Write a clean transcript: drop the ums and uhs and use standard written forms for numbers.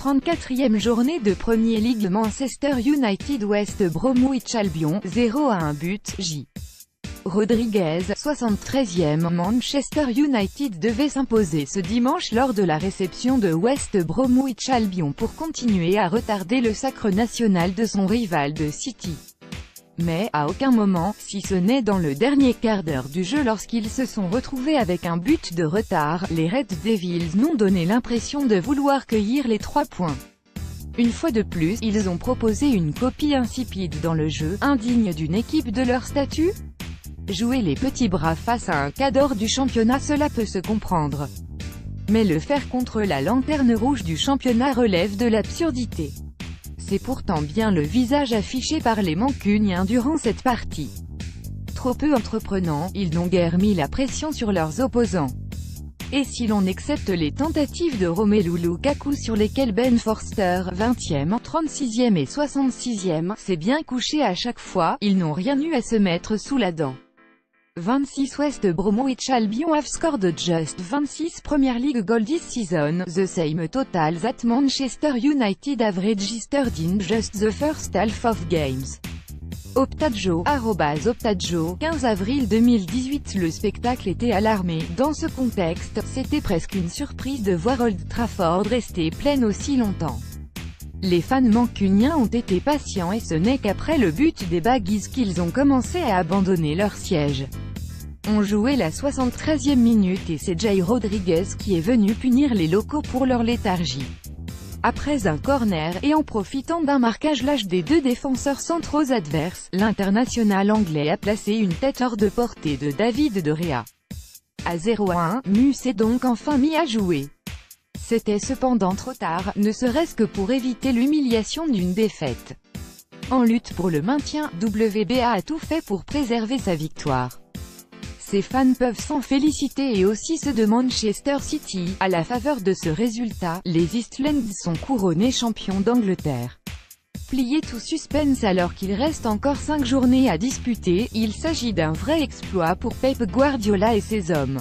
34e journée de Premier League, Manchester United West Bromwich Albion, 0-1 but, J. Rodriguez, 73e. Manchester United devait s'imposer ce dimanche lors de la réception de West Bromwich Albion pour continuer à retarder le sacre national de son rival de City. Mais, à aucun moment, si ce n'est dans le dernier quart d'heure du jeu lorsqu'ils se sont retrouvés avec un but de retard, les Red Devils n'ont donné l'impression de vouloir cueillir les 3 points. Une fois de plus, ils ont proposé une copie insipide dans le jeu, indigne d'une équipe de leur statut. Jouer les petits bras face à un cadre du championnat, cela peut se comprendre. Mais le faire contre la lanterne rouge du championnat relève de l'absurdité. C'est pourtant bien le visage affiché par les Mancuniens durant cette partie. Trop peu entreprenants, ils n'ont guère mis la pression sur leurs opposants. Et si l'on accepte les tentatives de Romelu Lukaku sur lesquelles Ben Forster, 20e, 36e et 66e, s'est bien couché à chaque fois, ils n'ont rien eu à se mettre sous la dent. 26 West Bromwich Albion have scored just 26 Premier League goals this season, the same total that Manchester United have registered in just the first half of games. Optajo, @Optajo, 15 avril 2018. Le spectacle était alarmé. Dans ce contexte, c'était presque une surprise de voir Old Trafford rester pleine aussi longtemps. Les fans mancuniens ont été patients et ce n'est qu'après le but des Baggies qu'ils ont commencé à abandonner leur siège. On jouait la 73e minute et c'est J. Rodriguez qui est venu punir les locaux pour leur léthargie. Après un corner, et en profitant d'un marquage lâche des 2 défenseurs centraux adverses, l'international anglais a placé une tête hors de portée de David De Gea. À 0-1, Mu s'est donc enfin mis à jouer. C'était cependant trop tard, ne serait-ce que pour éviter l'humiliation d'une défaite. En lutte pour le maintien, WBA a tout fait pour préserver sa victoire. Ses fans peuvent s'en féliciter et aussi ceux de Manchester City. À la faveur de ce résultat, les Eastlands sont couronnés champions d'Angleterre. Plié tout suspense alors qu'il reste encore 5 journées à disputer, il s'agit d'un vrai exploit pour Pep Guardiola et ses hommes.